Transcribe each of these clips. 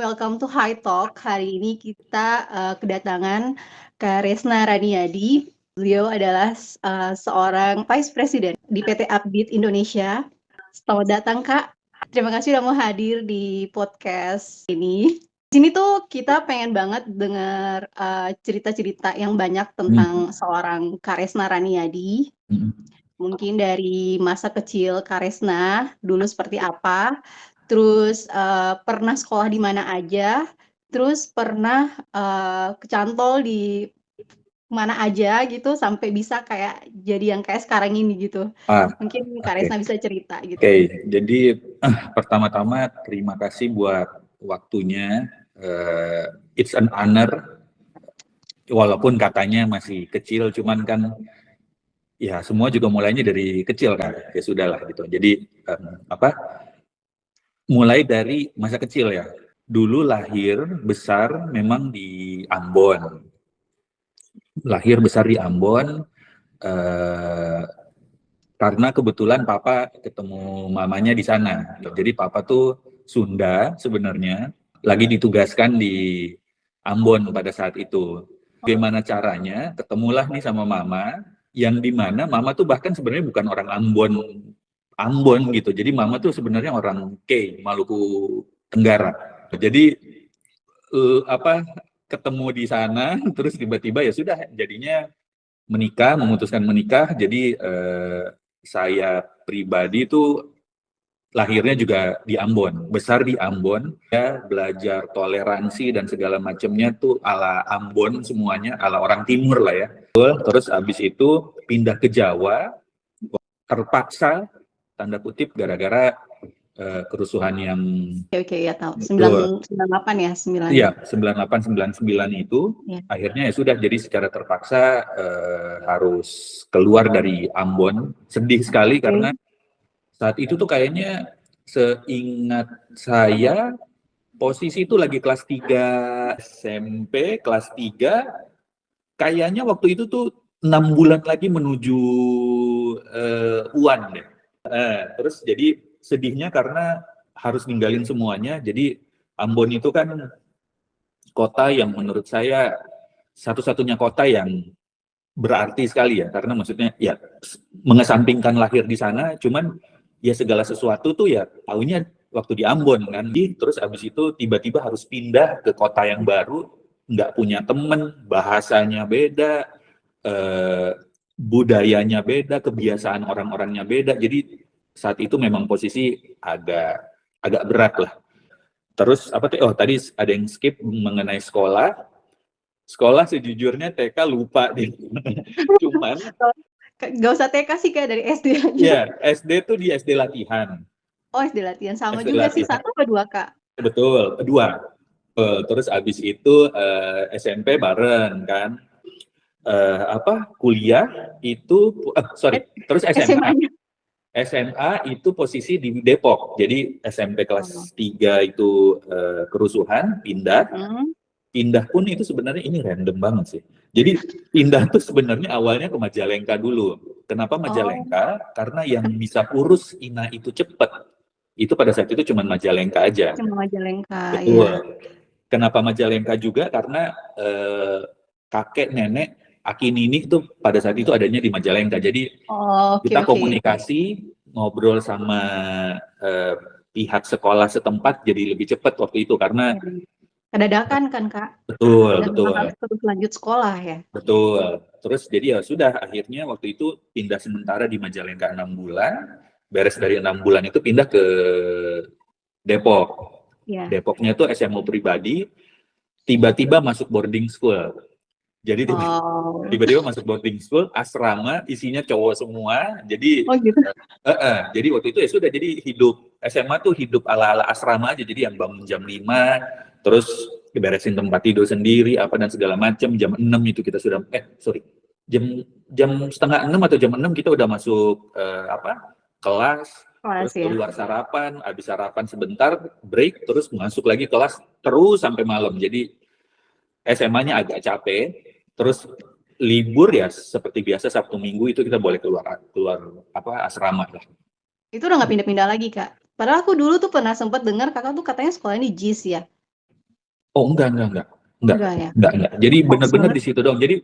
Welcome to High Talk. Hari ini kita kedatangan Kak Resna Raniadi. Beliau adalah seorang Vice President di PT Upbeat Indonesia. Selamat datang Kak. Terima kasih sudah mau hadir di podcast ini. Di sini tuh kita pengen banget dengar cerita-cerita yang banyak tentang seorang Kak Resna Raniadi. Mungkin dari masa kecil Kak Resna dulu seperti apa. Terus pernah sekolah di mana aja, terus pernah kecantol di mana aja gitu sampai bisa kayak jadi yang kayak sekarang ini gitu. Mungkin Kak Resna bisa cerita gitu. Jadi pertama-tama terima kasih buat waktunya. It's an honor, walaupun katanya masih kecil, cuman kan ya semua juga mulainya dari kecil kan. Ya sudahlah gitu. Jadi mulai dari masa kecil ya. Dulu lahir besar memang di Ambon. Lahir besar di Ambon karena kebetulan papa ketemu mamanya di sana. Jadi papa tuh Sunda sebenarnya, lagi ditugaskan di Ambon pada saat itu. Bagaimana caranya ketemulah nih sama mama, yang dimana mama tuh bahkan sebenarnya bukan orang Ambon gitu. Jadi mama tuh sebenarnya orang Maluku Tenggara. Jadi ketemu di sana, terus tiba-tiba ya sudah jadinya memutuskan menikah. Jadi saya pribadi tuh lahirnya juga di Ambon, besar di Ambon, ya belajar toleransi dan segala macamnya tuh ala Ambon semuanya, ala orang timur lah ya. Terus abis itu pindah ke Jawa, terpaksa tanda kutip gara-gara kerusuhan yang ya tahu 98 ya 9. Iya 98 99 itu akhirnya ya sudah, jadi secara terpaksa harus keluar dari Ambon. Sedih sekali karena saat itu tuh kayaknya seingat saya posisi itu lagi kelas 3 SMP, kelas 3 kayaknya waktu itu tuh 6 bulan lagi menuju UAN deh. Terus jadi sedihnya karena harus ninggalin semuanya. Jadi Ambon itu kan kota yang menurut saya satu-satunya kota yang berarti sekali ya, karena maksudnya ya mengesampingkan lahir di sana, cuman ya segala sesuatu tuh ya taunya waktu di Ambon kan. Terus abis itu tiba-tiba harus pindah ke kota yang baru, nggak punya temen, bahasanya beda, budayanya beda, kebiasaan orang-orangnya beda. Jadi saat itu memang posisi agak berat lah. Terus tadi ada yang skip mengenai sekolah. Sekolah sejujurnya TK lupa deh. Cuman nggak usah TK sih kayak dari SD aja. Iya, SD tuh di SD Latihan. Oh, SD Latihan sama SD juga latihan. Sih, 1 atau 2 Kak? Betul, 2. Terus abis itu SMP bareng kan. Kuliah itu terus SMA. SMA itu posisi di Depok. Jadi SMP kelas 3 itu kerusuhan, pindah pun itu sebenarnya ini random banget sih. Jadi pindah tuh sebenarnya awalnya ke Majalengka dulu. Kenapa Majalengka? Karena yang bisa urus INA itu cepat. Itu pada saat itu cuma Majalengka aja. Cuma Majalengka. Betul. Ya. Kenapa Majalengka juga? Karena kakek nenek Aki Nini itu pada saat itu adanya di Majalengka. Jadi kita komunikasi, ngobrol sama pihak sekolah setempat jadi lebih cepat waktu itu karena kedadakan kan Kak? Betul. Harus terus lanjut sekolah ya? Betul. Terus jadi ya sudah, akhirnya waktu itu pindah sementara di Majalengka 6 bulan. Beres dari 6 bulan itu pindah ke Depok. Depoknya tuh SMU pribadi, tiba-tiba masuk boarding school. Jadi tiba-tiba masuk boarding school, asrama, isinya cowok semua. Jadi jadi waktu itu ya sudah, jadi hidup SMA tuh hidup ala-ala asrama aja. Jadi yang bangun jam 5, terus diberesin tempat tidur sendiri apa dan segala macam. Jam 6 itu kita sudah jam setengah 6 atau jam 6 kita udah masuk kelas, terus keluar sarapan, habis sarapan sebentar break, terus masuk lagi kelas terus sampai malam. Jadi SMA-nya agak capek. Terus libur ya seperti biasa Sabtu Minggu itu kita boleh keluar asrama lah. Itu udah nggak pindah-pindah lagi Kak? Padahal aku dulu tuh pernah sempat dengar Kakak tuh katanya sekolah di JIS ya. Oh enggak. Enggak ya? Enggak. Jadi benar-benar Sponsor? di situ dong. Jadi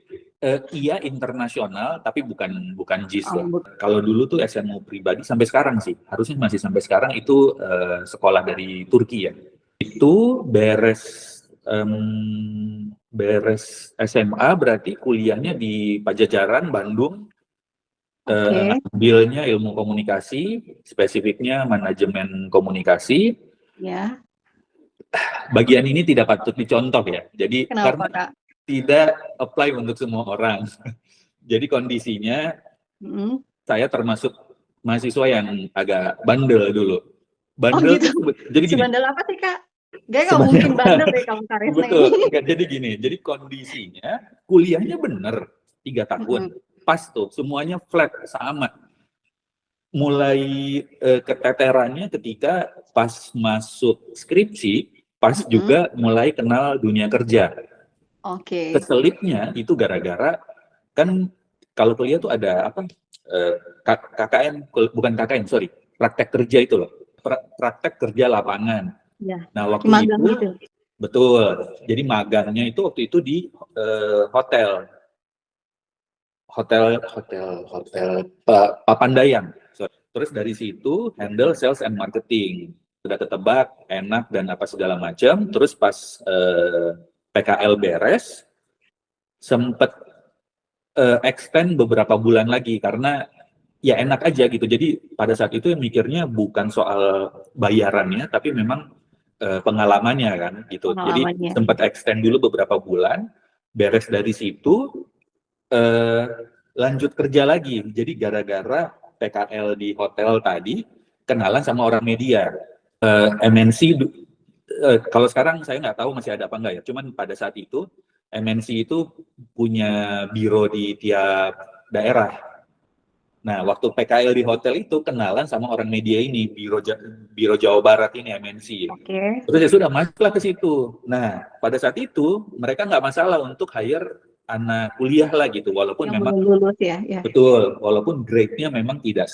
iya internasional tapi bukan JIS lah. Oh, Kalau dulu tuh SMU pribadi sampai sekarang sih, harusnya masih sampai sekarang itu sekolah dari Turki ya. Itu beres SMA berarti kuliahnya di Pajajaran Bandung. oke. Ambilnya ilmu komunikasi, spesifiknya manajemen komunikasi. Ya. Bagian ini tidak patut dicontoh ya. Jadi Kenapa, karena Kak? tidak apply untuk semua orang. Jadi kondisinya saya termasuk mahasiswa yang agak bandel dulu. Oh Bandel gitu. tuh jadi gini. Sebandel apa sih, Kak? Gak Sebandel mungkin bandel deh kamu Karesna betul. ini. Jadi gini. Jadi kondisinya kuliahnya bener 3 tahun. Pas tuh semuanya flat sama. Mulai keteterannya ketika pas masuk skripsi, pas juga mulai kenal dunia kerja. Oke. Keselipnya itu gara-gara kan kalau kuliah tuh ada apa KKN, bukan KKN, sorry, praktek kerja itu loh, praktek kerja lapangan. Ya. Nah waktu Magang itu gitu. betul, jadi magangnya itu waktu itu di hotel Papandayan. Terus dari situ handle sales and marketing. Sudah ketebak, enak dan apa segala macam. Terus pas PKL beres, sempet extend beberapa bulan lagi karena ya enak aja gitu. Jadi pada saat itu mikirnya bukan soal bayarannya, tapi memang pengalamannya kan gitu. Jadi Pengalamannya. sempat extend dulu beberapa bulan. Beres dari situ, lanjut kerja lagi. Jadi gara-gara PKL di hotel tadi, kenalan sama orang media. MNC, kalau sekarang saya nggak tahu masih ada apa enggak ya, cuman pada saat itu, MNC itu punya biro di tiap daerah. Nah, waktu PKL di hotel itu kenalan sama orang media ini, biro Jawa Barat ini MNC. Oke. Terus ya sudah masuklah ke situ. Nah, pada saat itu mereka nggak masalah untuk hire anak kuliah lah gitu, walaupun Yang memang belum lulus ya. betul, walaupun grade-nya memang tidak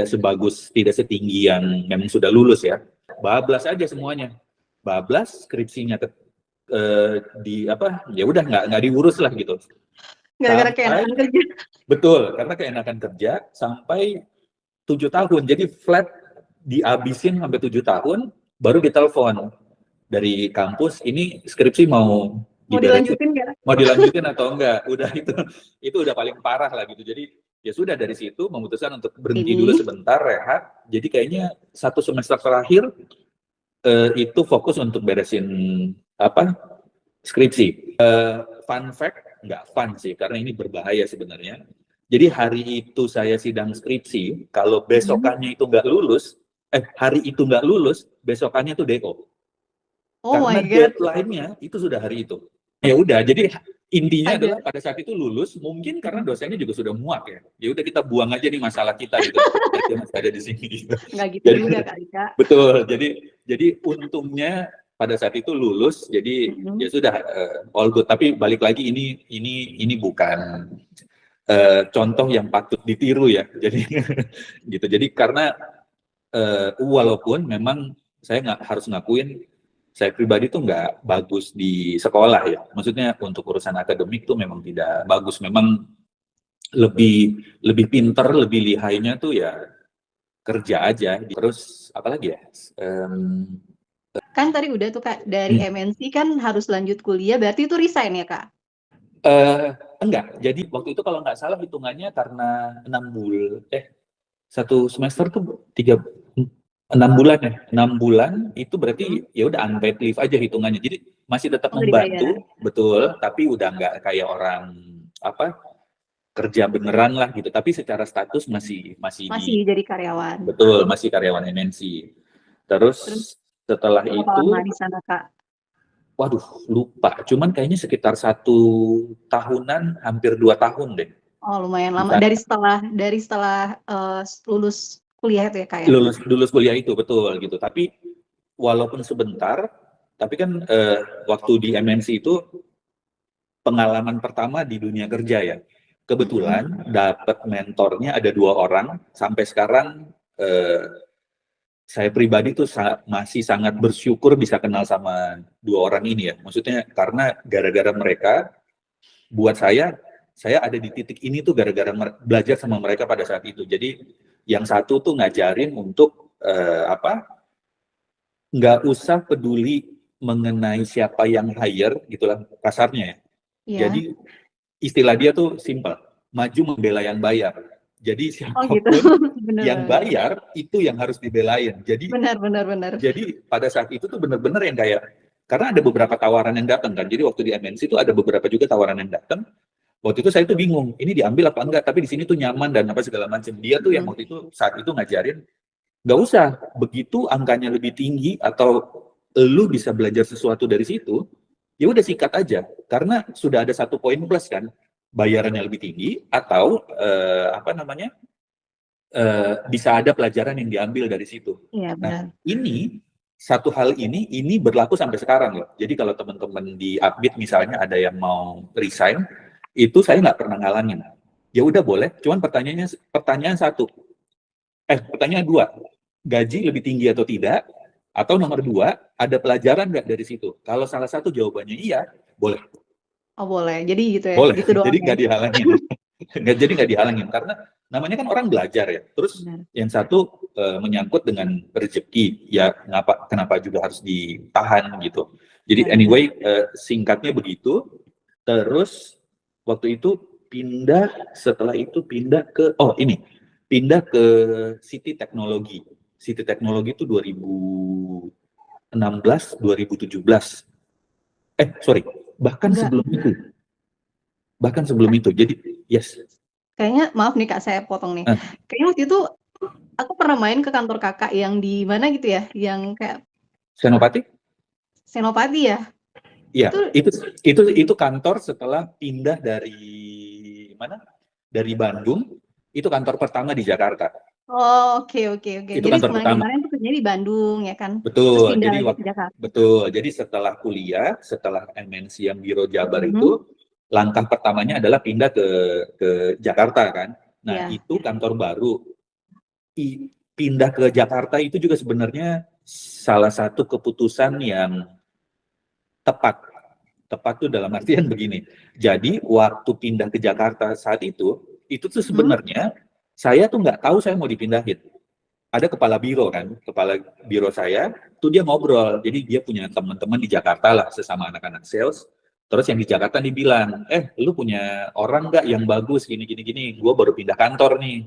sebagus, tidak setinggi yang memang sudah lulus ya. Bablas aja semuanya. Bablas, skripsinya di apa? Ya udah nggak diurus lah gitu. Gara-gara keenakan kerja. Betul, karena keenakan kerja sampai 7 tahun. Jadi flat dihabisin sampai 7 tahun, baru ditelepon dari kampus, ini skripsi mau dilanjutin nggak? Mau dilanjutin atau enggak? Udah itu udah paling parah lah gitu. Jadi ya sudah dari situ memutuskan untuk berhenti dulu sebentar, rehat. Jadi kayaknya 1 semester terakhir itu fokus untuk beresin apa? Skripsi. Fun fact, nggak fun sih, karena ini berbahaya sebenarnya. Jadi hari itu saya sidang skripsi, kalau besokannya itu nggak lulus, hari itu nggak lulus, besokannya tuh DO. Karena deadline-nya itu sudah hari itu. Ya udah, jadi intinya adalah pada saat itu lulus, mungkin karena dosennya juga sudah muak ya. Ya udah kita buang aja nih masalah kita gitu. Dia masih ada di sini. Gitu. Nggak gitu juga kali, Kak. Betul. Jadi untungnya pada saat itu lulus, jadi ya sudah all good. Tapi balik lagi ini bukan contoh yang patut ditiru ya. Jadi gitu. Jadi karena walaupun memang saya harus ngakuin saya pribadi tuh nggak bagus di sekolah ya. Maksudnya untuk urusan akademik tuh memang tidak bagus. Memang lebih pinter, lebih lihainya tuh ya kerja aja. Terus apalagi ya? Kan tadi udah tuh Kak, dari MNC kan harus lanjut kuliah, berarti itu resign ya Kak? Enggak. Jadi waktu itu kalau nggak salah hitungannya karena 1 semester tuh 6 bulan ya, 6 bulan itu berarti ya udah unpaid leave aja hitungannya. Jadi masih tetap membantu, betul, tapi udah nggak kayak orang apa kerja beneran lah gitu. Tapi secara status masih jadi karyawan. Betul, masih karyawan MNC. Terus setelah itu, di sana Kak? Waduh, lupa. Cuman kayaknya sekitar 1 tahunan, hampir 2 tahun deh. Oh lumayan lama. Dari setelah lulus kuliah itu ya Kak ya? Lulus kuliah itu betul gitu. Tapi walaupun sebentar, tapi kan waktu di MNC itu pengalaman pertama di dunia kerja ya. Kebetulan dapat mentornya ada 2 orang sampai sekarang saya pribadi tuh masih sangat bersyukur bisa kenal sama dua orang ini ya. Maksudnya karena gara-gara mereka, buat saya ada di titik ini tuh gara-gara belajar sama mereka pada saat itu. Jadi yang satu tuh ngajarin untuk nggak usah peduli mengenai siapa yang hire, gitulah kasarnya ya. Jadi istilah dia tuh simpel, maju membela yang bayar. Jadi siapapun yang bayar itu yang harus dibelain. Jadi benar. Jadi pada saat itu tuh benar-benar yang kayak, karena ada beberapa tawaran yang datang kan. Jadi waktu di MNC itu ada beberapa juga tawaran yang datang. Waktu itu saya tuh bingung, ini diambil apa enggak? Tapi di sini tuh nyaman dan apa segala macam. Dia tuh yang waktu itu saat itu ngajarin, nggak usah begitu angkanya lebih tinggi atau lu bisa belajar sesuatu dari situ, ya udah sikat aja. Karena sudah ada 1 poin plus kan, bayarannya lebih tinggi atau bisa ada pelajaran yang diambil dari situ. Iya, benar. Nah, ini satu hal ini berlaku sampai sekarang loh. Jadi kalau teman-teman di Upbeat misalnya ada yang mau resign, itu saya nggak pernah ngalangin. Ya udah boleh, cuman pertanyaan dua, gaji lebih tinggi atau tidak? Atau nomor 2, ada pelajaran nggak dari situ? Kalau salah satu jawabannya iya, boleh. Oh boleh, jadi gitu ya? Boleh, gitu doang jadi ya? nggak dihalangin. Jadi nggak dihalangin, karena namanya kan orang belajar ya. Terus yang satu menyangkut dengan rezeki, ya kenapa juga harus ditahan gitu. Jadi anyway, singkatnya begitu. Terus waktu itu setelah itu pindah ke City Teknologi. City Teknologi itu 2016, 2017. Bahkan sebelum itu. Jadi, yes. Kayaknya, maaf nih Kak, saya potong nih. Kayaknya waktu itu aku pernah main ke kantor Kakak yang di mana gitu ya, yang kayak Senopati? Senopati ya? Iya, itu kantor setelah pindah dari mana? Dari Bandung, itu kantor pertama di Jakarta. Oh, oke. Itu Jadi kantor pertama. kemarin tuh kerjanya di Bandung ya kan? Betul. Terus pindah Jadi lagi ke Jakarta. betul. Jadi setelah kuliah, setelah MNC yang Biro Jabar itu, langkah pertamanya adalah pindah ke Jakarta kan. Nah, itu kantor baru. Pindah ke Jakarta itu juga sebenarnya salah satu keputusan yang tepat. Tepat tuh dalam artian begini. Jadi waktu pindah ke Jakarta saat itu tuh sebenarnya saya tuh nggak tahu saya mau dipindahin. Ada kepala biro saya, tuh dia ngobrol. Jadi dia punya teman-teman di Jakarta lah, sesama anak-anak sales. Terus yang di Jakarta dibilang, lu punya orang nggak yang bagus gini. Gue baru pindah kantor nih.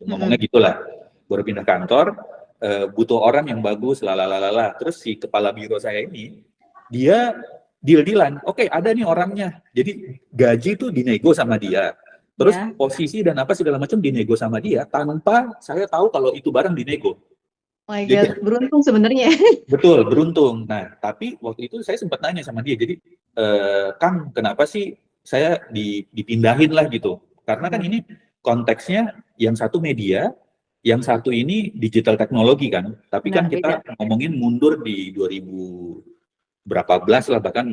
Ngomongnya gitulah. Baru pindah kantor, butuh orang yang bagus, lalalala. Terus si kepala biro saya ini, dia deal-dealan. Oke, ada nih orangnya. Jadi gaji tuh dinego sama dia. Terus posisi dan apa segala macam dinego sama dia tanpa saya tahu kalau itu barang dinego. Oh my God, beruntung sebenarnya. Betul, beruntung. Nah, tapi waktu itu saya sempat nanya sama dia, jadi Kang, kenapa sih saya dipindahin lah gitu? Karena kan ini konteksnya yang satu media, yang satu ini digital teknologi kan. Tapi kan kita ngomongin mundur di 2000 berapa belas lah, bahkan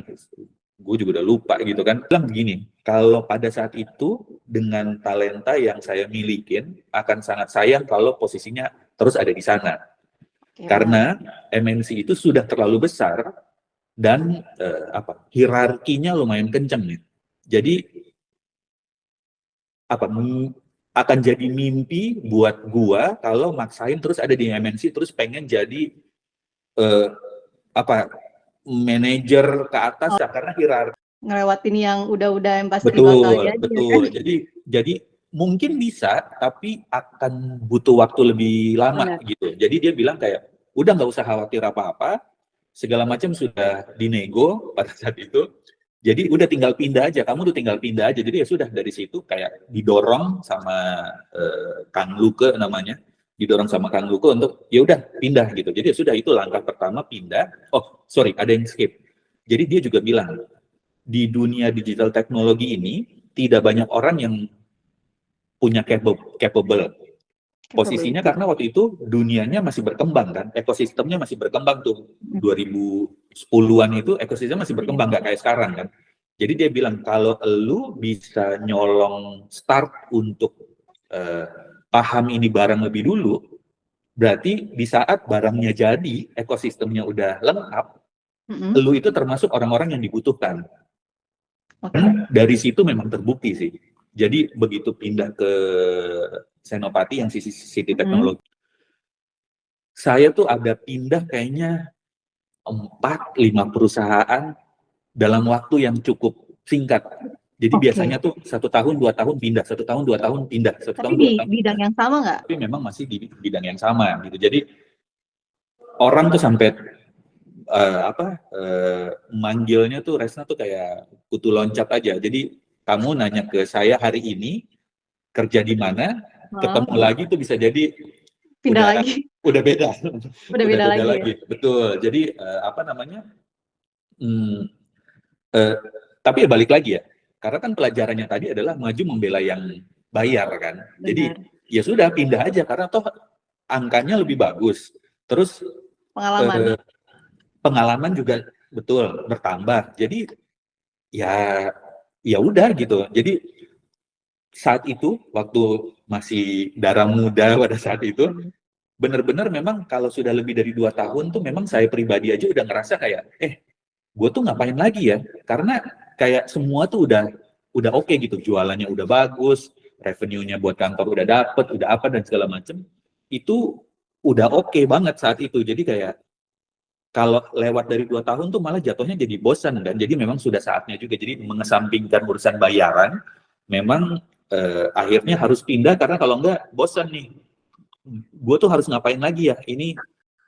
gue juga udah lupa gitu kan. Bilang begini, kalau pada saat itu dengan talenta yang saya milikin, akan sangat sayang kalau posisinya terus ada di sana. Karena MNC itu sudah terlalu besar dan hierarkinya lumayan kencang nih. Jadi akan jadi mimpi buat gua kalau maksain terus ada di MNC terus pengen jadi manajer ke atas karena hierarki. Ngelewatin yang udah yang pasti bakal jadi. Betul. Kan? Jadi mungkin bisa, tapi akan butuh waktu lebih lama gitu. Jadi dia bilang kayak, udah nggak usah khawatir apa-apa, segala macam sudah dinego pada saat itu. Jadi udah tinggal pindah aja, kamu tuh tinggal pindah aja. Jadi ya sudah dari situ kayak didorong sama Kang Luke namanya. Didorong sama Kang Luko untuk ya udah pindah gitu. Jadi sudah itu langkah pertama pindah. Oh, sorry, ada yang skip. Jadi dia juga bilang di dunia digital teknologi ini tidak banyak orang yang punya capable. Posisinya karena waktu itu dunianya masih berkembang kan, ekosistemnya masih berkembang tuh. 2010-an itu ekosistem masih berkembang, nggak kayak sekarang kan. Jadi dia bilang kalau lu bisa nyolong start untuk paham ini barang lebih dulu, Berarti di saat barangnya jadi, ekosistemnya udah lengkap, lu itu termasuk orang-orang yang dibutuhkan. Dari situ memang terbukti sih. Jadi begitu pindah ke Senopati yang sisi teknologi, saya tuh ada pindah kayaknya 4-5 perusahaan dalam waktu yang cukup singkat. Jadi biasanya tuh 1 tahun 2 tahun pindah, 1 tahun 2 tahun pindah, 1 tahun 2 tahun. Tapi di bidang yang sama nggak? Tapi memang masih di bidang yang sama gitu. Jadi orang tuh sampai manggilnya tuh Resna tuh kayak kutu loncat aja. Jadi kamu nanya ke saya hari ini kerja di mana, ketemu lagi tuh bisa jadi pindah lagi. Udah beda. Udah beda lagi. Ya? Betul. Jadi tapi ya balik lagi ya. Karena kan pelajarannya tadi adalah maju membela yang bayar kan. Benar. Jadi ya sudah pindah aja karena toh angkanya lebih bagus. Terus pengalaman juga betul bertambah. Jadi ya udah gitu. Jadi saat itu waktu masih darah muda pada saat itu benar-benar memang kalau sudah lebih dari 2 tahun tuh memang saya pribadi aja udah ngerasa kayak gue tuh ngapain lagi ya, karena kayak semua tuh udah oke gitu, jualannya udah bagus, revenue-nya buat kantor udah dapet, udah apa dan segala macem, itu udah oke banget saat itu. Jadi kayak kalau lewat dari 2 tahun tuh malah jatuhnya jadi bosan, dan jadi memang sudah saatnya juga jadi mengesampingkan urusan bayaran, memang akhirnya harus pindah karena kalau enggak bosan nih. Gue tuh harus ngapain lagi ya, ini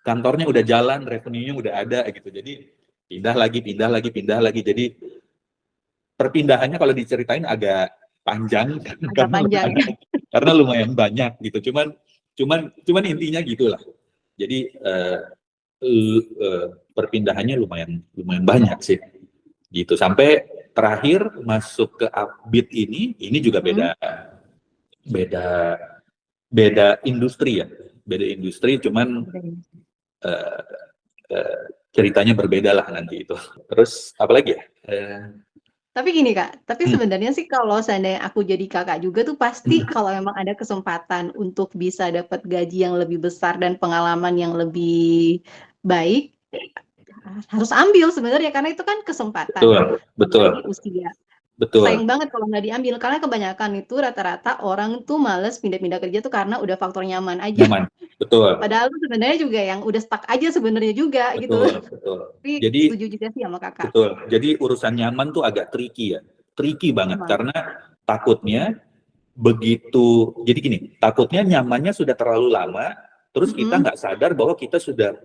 kantornya udah jalan, revenue-nya udah ada gitu, jadi pindah lagi, jadi perpindahannya kalau diceritain agak panjang, karena lumayan banyak gitu, cuman intinya gitulah. Jadi perpindahannya lumayan banyak sih gitu, sampai terakhir masuk ke Upbeat ini juga beda industri ya, cuman ceritanya berbeda lah nanti itu. Terus apalagi ya? Tapi gini Kak, sebenarnya sih kalau seandainya aku jadi kakak juga tuh pasti kalau memang ada kesempatan untuk bisa dapat gaji yang lebih besar dan pengalaman yang lebih baik, harus ambil sebenarnya karena itu kan kesempatan. Betul. Usia. Betul. Sayang banget kalau nggak diambil, karena kebanyakan itu rata-rata orang tuh males pindah-pindah kerja tuh karena udah faktor nyaman aja. Nyaman, betul. Padahal tuh sebenarnya juga yang udah stuck aja sebenarnya juga gitu. Betul. Tapi jadi setuju juga sih sama kakak. Betul. Jadi urusan nyaman tuh agak tricky banget karena takutnya begitu. Jadi gini, takutnya nyamannya sudah terlalu lama, terus kita nggak sadar bahwa kita sudah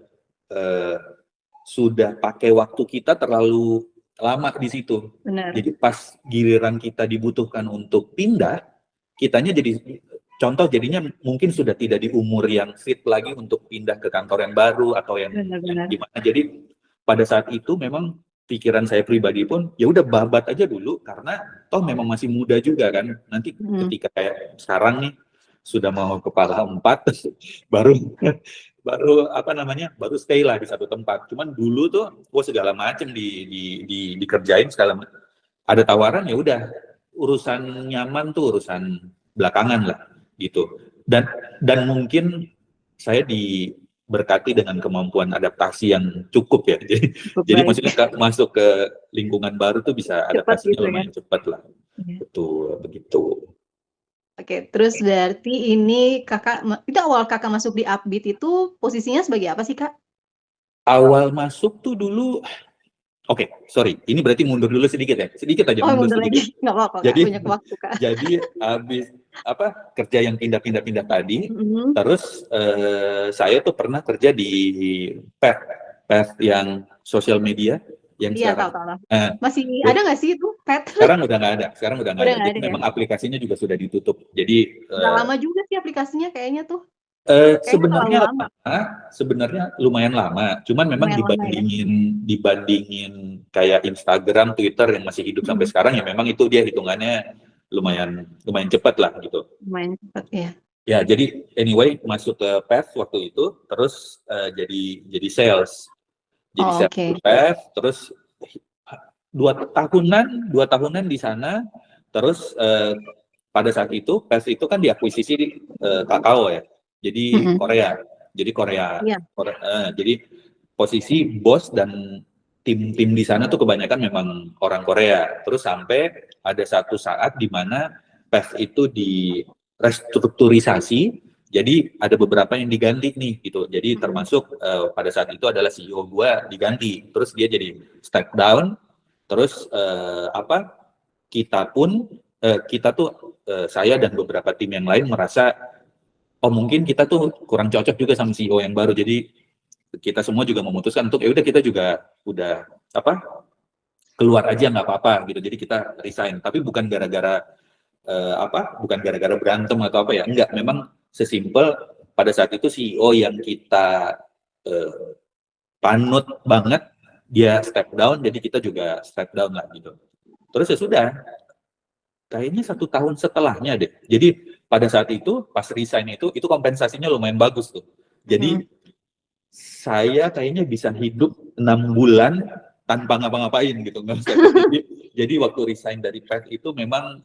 pakai waktu kita terlalu lama di situ. Benar. Jadi pas giliran kita dibutuhkan untuk pindah, kitanya jadi contoh jadinya mungkin sudah tidak di umur yang fit lagi untuk pindah ke kantor yang baru atau yang gimana. Jadi pada saat itu memang pikiran saya pribadi pun ya udah babat aja dulu karena toh memang masih muda juga kan. Nanti ketika kayak sekarang nih sudah mau kepala 4 baru baru stay lah di satu tempat. Cuman dulu tuh segala macam dikerjain segala macam. Ada tawaran ya udah, urusan nyaman tuh urusan belakangan lah gitu. Dan mungkin saya diberkati dengan kemampuan adaptasi yang cukup ya. Jadi maksudnya masuk ke lingkungan baru tuh bisa adaptasinya gitu, lumayan cepat lah. Betul, begitu. Oke, terus berarti ini itu awal kakak masuk di Upbeat itu posisinya sebagai apa sih Kak? Awal masuk tuh dulu, sorry, ini berarti mundur dulu sedikit aja. Mundur lagi, nggak apa-apa. Jadi punya waktu Kak. Jadi habis kerja yang pindah tadi, terus saya tuh pernah kerja di Path yang sosial media. Yang tahu. Masih ada nggak sih itu Pet? Sekarang udah nggak ada. Jadi memang aplikasinya juga sudah ditutup. Jadi udah lama juga sih aplikasinya kayaknya tuh. Sebenarnya lumayan lama. Cuman memang dibandingin kayak Instagram, Twitter yang masih hidup sampai sekarang ya memang itu dia hitungannya lumayan cepat lah gitu. Lumayan cepat ya. Ya jadi anyway masuk ke Path waktu itu, terus jadi sales. Jadi Path, terus 2 tahunan di sana, terus pada saat itu Path itu kan diakuisisi Kakao ya, jadi Korea. Jadi Korea. Jadi posisi bos dan tim-tim di sana tuh kebanyakan memang orang Korea. Terus sampai ada satu saat di mana PES itu di restrukturisasi, jadi ada beberapa yang diganti nih gitu. Jadi termasuk pada saat itu adalah CEO gua diganti. Terus dia jadi step down. Terus kita tuh saya dan beberapa tim yang lain merasa mungkin kita tuh kurang cocok juga sama CEO yang baru. Jadi kita semua juga memutuskan untuk ya udah kita juga udah keluar aja nggak apa-apa gitu. Jadi kita resign. Tapi bukan gara-gara bukan gara-gara berantem atau apa ya. Enggak, memang sesimpel pada saat itu CEO yang kita panut banget dia step down, jadi kita juga step down lah gitu. Terus ya sudah, kayaknya 1 tahun setelahnya deh. Jadi pada saat itu pas resign itu kompensasinya lumayan bagus tuh. Jadi saya kayaknya bisa hidup 6 bulan tanpa ngapa-ngapain gitu. Jadi waktu resign dari PET itu memang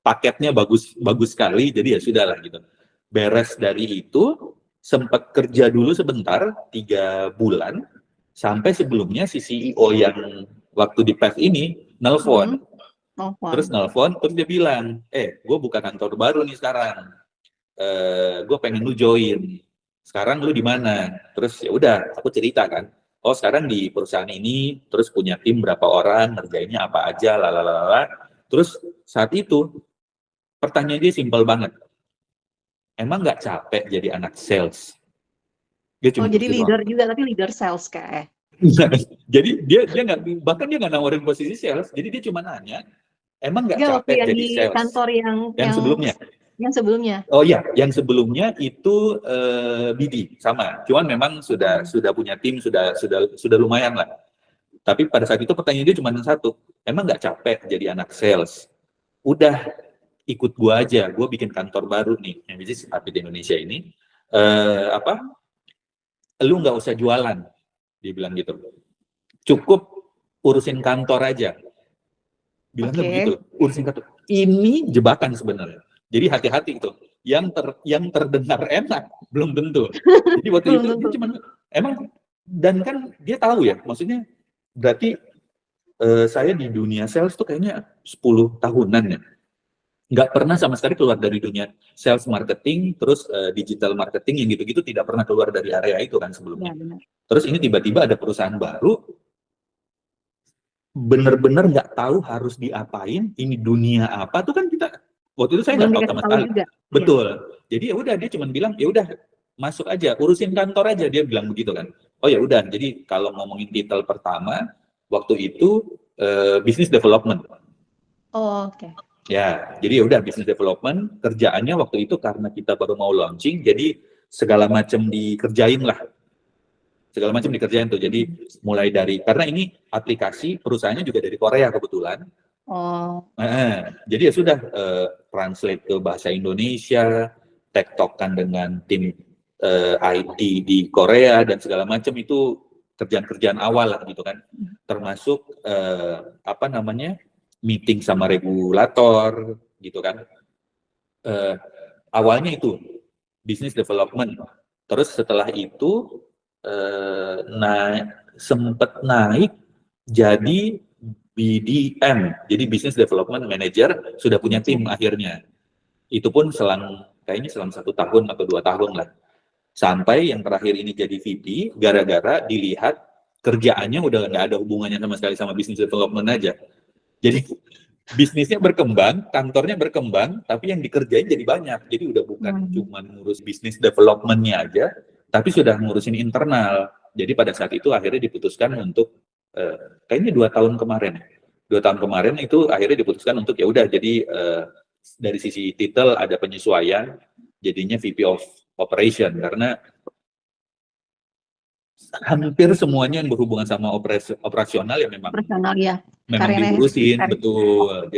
paketnya bagus sekali. Jadi ya sudahlah gitu. Beres dari itu sempat kerja dulu sebentar 3 bulan sampai sebelumnya si CEO yang waktu di PET ini nelpon. Terus dia bilang, gue buka kantor baru nih sekarang, gue pengen lu join. Sekarang lu di mana? Terus ya udah, aku cerita kan. Oh sekarang di perusahaan ini, terus punya tim berapa orang, ngerjainnya apa aja, lalalala. Terus saat itu pertanyaan dia simpel banget. Emang nggak capek jadi anak sales? Dia cuma jadi leader juga, tapi leader sales kayak. Jadi dia nggak, bahkan dia nggak nawarin posisi sales. Jadi dia cuma nanya, emang nggak capek jadi sales? Kantor yang sebelumnya. Yang sebelumnya. Oh iya, yang sebelumnya itu BD sama. Cuman memang sudah punya tim, sudah lumayan lah. Tapi pada saat itu pertanyaan dia cuma satu, emang nggak capek jadi anak sales? Udah ikut gua aja, gua bikin kantor baru nih, yang bisnis Upbeat Indonesia ini. Lu nggak usah jualan, dia bilang gitu. Cukup urusin kantor aja. Bilangnya begitu, urusin kantor. Ini jebakan sebenarnya. Jadi hati-hati itu. Yang terdengar enak belum tentu. Jadi waktu itu dia cuma emang, dan kan dia tahu ya, maksudnya berarti saya di dunia sales tuh kayaknya 10 tahunan ya. Nggak pernah sama sekali keluar dari dunia sales marketing, terus digital marketing yang gitu-gitu tidak pernah keluar dari area itu kan sebelumnya. Ya, terus ini tiba-tiba ada perusahaan baru, bener-bener nggak tahu harus diapain, ini dunia apa tuh kan kita waktu itu saya nggak tahu sama sekali. Betul. Ya. Jadi ya udah dia cuma bilang ya udah masuk aja, urusin kantor aja, dia bilang begitu kan. Oh ya udah, jadi kalau ngomongin titel pertama waktu itu business development. Oh, oke. Ya, jadi ya udah business development, kerjaannya waktu itu karena kita baru mau launching, jadi segala macam dikerjain lah. Segala macam dikerjain tuh. Jadi mulai dari, karena ini aplikasi perusahaannya juga dari Korea kebetulan. Oh. Jadi ya sudah translate ke bahasa Indonesia, tektokan dengan tim IT di Korea dan segala macam itu kerjaan-kerjaan awal lah gitu kan. Termasuk meeting sama regulator gitu kan. Awalnya itu business development. Terus setelah itu sempat naik jadi BDM, jadi Business Development Manager, sudah punya tim akhirnya. Itu pun kayaknya selang 1 tahun atau 2 tahun lah. Sampai yang terakhir ini jadi VP, gara-gara dilihat kerjaannya udah nggak ada hubungannya sama sekali sama Business Development aja. Jadi bisnisnya berkembang, kantornya berkembang, tapi yang dikerjain jadi banyak. Jadi udah bukan cuma ngurus Business Development-nya aja, tapi sudah ngurusin internal. Jadi pada saat itu akhirnya diputuskan untuk kayaknya 2 tahun kemarin. 2 tahun kemarin itu akhirnya diputuskan untuk ya udah jadi dari sisi titel ada penyesuaian, jadinya VP of Operation karena hampir semuanya yang berhubungan sama operasional ya memang diurusin, betul.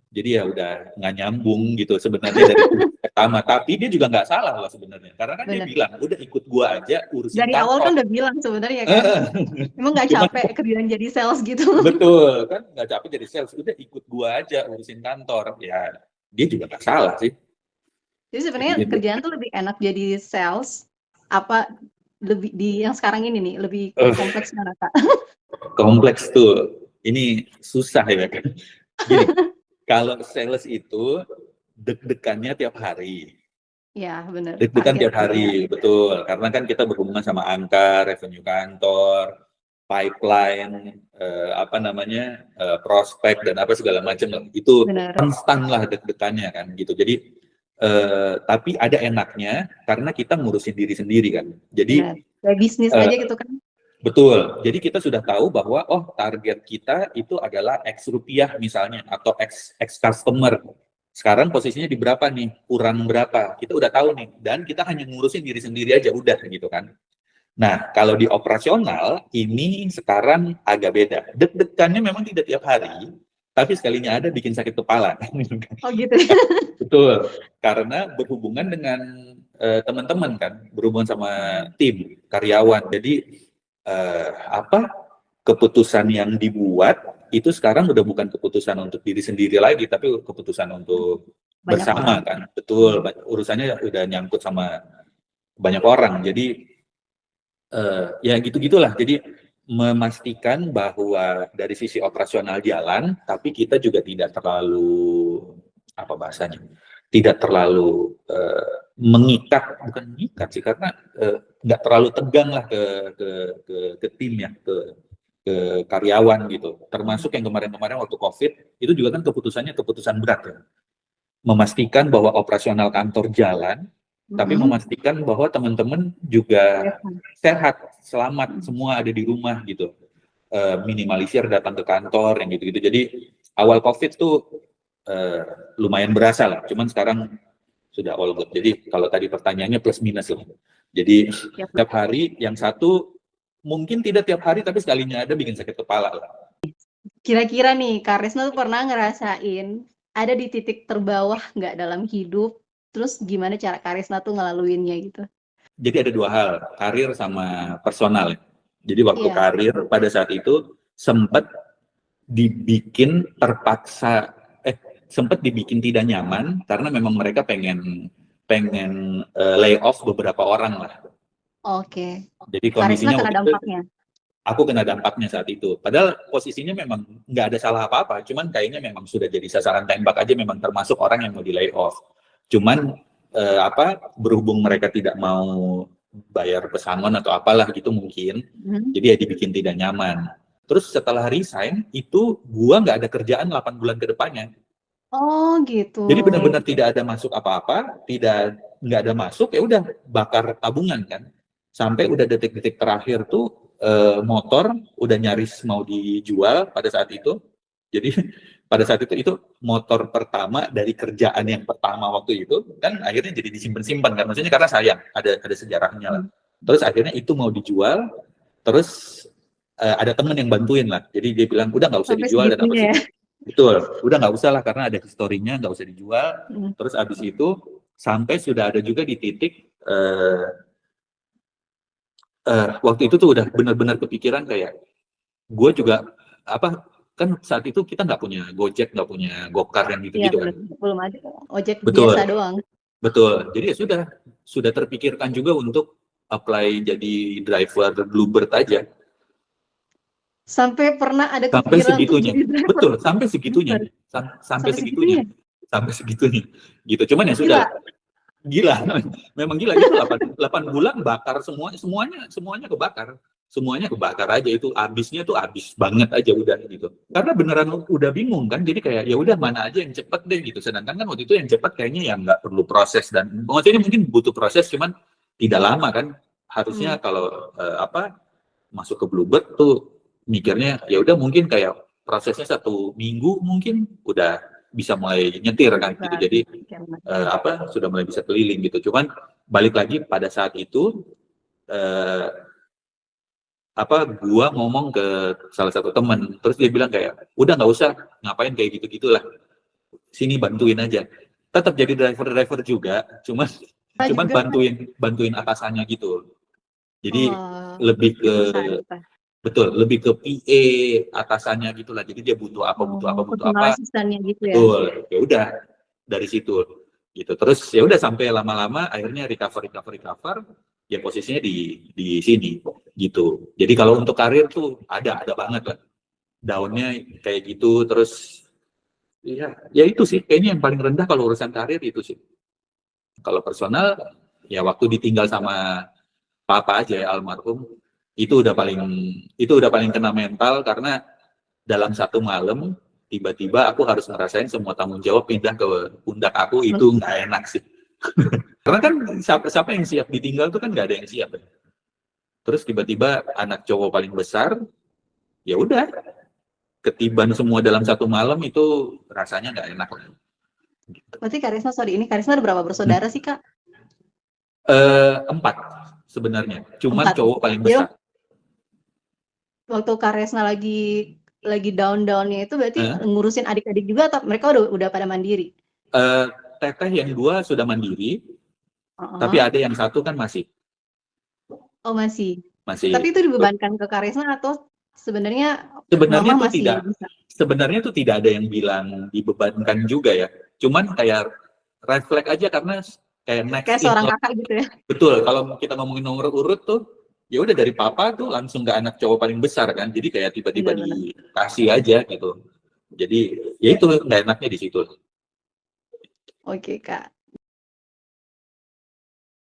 Jadi ya udah nggak nyambung gitu sebenarnya dari pertama. Tapi dia juga nggak salah loh sebenarnya. Karena kan dia bilang, udah ikut gua aja urusin dari kantor. Awal kan udah bilang sebenarnya kan. Emang nggak capek kerjaan jadi sales gitu. Betul, kan nggak capek jadi sales. Udah ikut gua aja urusin kantor. Ya dia juga nggak salah sih. Jadi Kayak sebenarnya gitu. kerjaan tuh lebih enak jadi sales apa lebih di yang sekarang ini nih lebih kompleks mana Kak? Kompleks tuh, ini susah ya kan. Gini, kalau sales itu deg-degannya tiap hari. Ya bener, Deg-degan target tiap gitu ya. hari, betul. Karena kan kita berhubungan sama angka, revenue kantor, pipeline, apa namanya, prospek dan apa segala macam. Itu Bener, konstan lah deg-degannya kan gitu. Jadi tapi ada enaknya karena kita ngurusin diri sendiri kan. bener. Jadi Kayak bisnis aja gitu kan? betul. Jadi kita sudah tahu bahwa oh target kita itu adalah X rupiah misalnya atau X customer. Sekarang posisinya di berapa nih? Kurang berapa? Kita udah tahu nih dan kita hanya ngurusin diri sendiri aja udah gitu kan. Nah, kalau di operasional ini sekarang agak beda. Deg-degannya memang tidak tiap hari, tapi sekalinya ada bikin sakit kepala. Oh gitu. Betul. Karena berhubungan dengan teman-teman kan, berhubungan sama tim karyawan. Jadi apa keputusan yang dibuat itu sekarang udah bukan keputusan untuk diri sendiri lagi, tapi keputusan untuk Banyak bersama orang. kan. Betul, urusannya udah nyangkut sama banyak orang. Jadi ya gitu-gitulah. Jadi memastikan bahwa dari sisi operasional jalan, tapi kita juga tidak terlalu apa bahasanya, tidak terlalu mengikat, bukan mengikat sih, karena nggak terlalu tegang lah ke tim ya, ke karyawan gitu. Termasuk yang kemarin-kemarin waktu COVID, itu juga kan keputusannya keputusan berat ya. Memastikan bahwa operasional kantor jalan, tapi memastikan bahwa teman-teman juga sehat, selamat, semua ada di rumah gitu. Minimalisir datang ke kantor yang gitu-gitu. Jadi awal COVID tuh lumayan berasa lah. Cuman sekarang sudah all good. Jadi kalau tadi pertanyaannya plus minus lah. Jadi tiap hari yang satu mungkin tidak tiap hari tapi sekalinya ada bikin sakit kepala lah. Kira-kira nih, Kak Resna tuh pernah ngerasain ada di titik terbawah nggak dalam hidup? Terus gimana cara Kak Resna tuh ngelaluinnya gitu? Jadi ada dua hal, karir sama personal. Jadi waktu karir pada saat itu sempat dibikin terpaksa, sempat dibikin tidak nyaman karena memang mereka pengen lay off beberapa orang lah. Oke. Jadi Kak Resna kondisinya kena waktu itu dampaknya? aku kena dampaknya saat itu. Padahal posisinya memang nggak ada salah apa-apa, cuman kayaknya memang sudah jadi sasaran tembak aja, memang termasuk orang yang mau di lay off. Cuman berhubung mereka tidak mau bayar pesangon atau apalah gitu mungkin, jadi ya dibikin tidak nyaman. Terus setelah resign itu gua nggak ada kerjaan 8 bulan ke depannya. Oh gitu. Jadi benar-benar tidak ada masuk apa-apa, nggak ada masuk, ya udah bakar tabungan kan. Sampai udah detik-detik terakhir tuh motor udah nyaris mau dijual pada saat itu. Jadi pada saat itu motor pertama dari kerjaan yang pertama waktu itu kan akhirnya jadi disimpan-simpan kan. Maksudnya karena sayang, ada sejarahnya lah. Terus akhirnya itu mau dijual, terus ada temen yang bantuin lah. Jadi dia bilang udah nggak usah Sampai dijual dan apa segitunya sih. ya? Betul, udah nggak usah lah karena ada historinya, nggak usah dijual. Terus abis itu sampai sudah ada juga di titik waktu itu tuh udah benar-benar kepikiran kayak gue juga apa kan saat itu kita nggak punya Gojek, nggak punya Gokar yang gitu-gitu kan. Belum ada, ojek Betul, biasa doang. betul. Jadi ya sudah terpikirkan juga untuk apply jadi driver Bluebird aja. Sampai pernah ada Sampai kepikiran untuk segitunya, jadi driver. betul, sampai segitunya, sampai segitunya, sampai segitunya, gitu. Cuman ya sudah, gila, memang gila itu 8 bulan bakar semuanya kebakar aja itu habisnya tuh habis banget aja udah gitu. Karena beneran udah bingung kan, jadi kayak ya udah mana aja yang cepet deh gitu. Sedangkan kan waktu itu yang cepet kayaknya yang nggak perlu proses dan maksudnya mungkin butuh proses cuman tidak lama kan. Harusnya kalau masuk ke Bluebird tuh mikirnya ya udah mungkin kayak prosesnya 1 minggu mungkin udah bisa mulai nyetir kan gitu. Jadi sudah mulai bisa keliling gitu. Cuman balik lagi pada saat itu gua ngomong ke salah satu teman, terus dia bilang kayak udah nggak usah ngapain kayak gitu-gitulah, sini bantuin aja. Tetap jadi driver juga, cuman bantuin atasannya gitu. Jadi lebih ke betul, lebih ke PA atasannya gitulah. Jadi dia butuh apa. Asistannya gitu ya. Betul. Ya udah dari situ gitu. Terus ya udah sampai lama-lama akhirnya recover, ya posisinya di sini gitu. Jadi kalau untuk karir tuh ada banget lah. Down-nya kayak gitu, terus ya itu sih kayaknya yang paling rendah kalau urusan karir itu sih. Kalau personal ya waktu ditinggal sama papa aja ya, almarhum, itu udah paling kena mental karena dalam satu malam tiba-tiba aku harus ngerasain semua tanggung jawab pindah ke pundak aku, itu nggak enak sih. Karena kan siapa yang siap ditinggal tuh kan nggak ada yang siap. Terus tiba-tiba anak cowok paling besar, ya udah ketiban semua dalam satu malam, itu rasanya nggak enak. Berarti Kak Resna, ini Kak Resna ada berapa bersaudara sih Kak? 4 sebenarnya, cuman 4. Cowok paling besar. Waktu Kak Resna lagi down-downnya itu berarti ngurusin adik-adik juga atau mereka udah pada mandiri? Teteh yang 2 sudah mandiri, tapi ada yang 1 kan masih. Oh masih. Tapi itu dibebankan ke Kak Resna atau sebenarnya Mama masih tidak bisa? Sebenarnya tuh tidak ada yang bilang dibebankan juga ya. Cuman kayak refleks aja karena kayak next. Kayak seorang kakak gitu ya. Betul, kalau kita ngomongin nomor urut tuh ya udah dari papa tuh langsung ke anak cowok paling besar kan. Jadi kayak tiba-tiba dikasih aja gitu. Jadi ya itu nggak enaknya di situ. Oke Kak.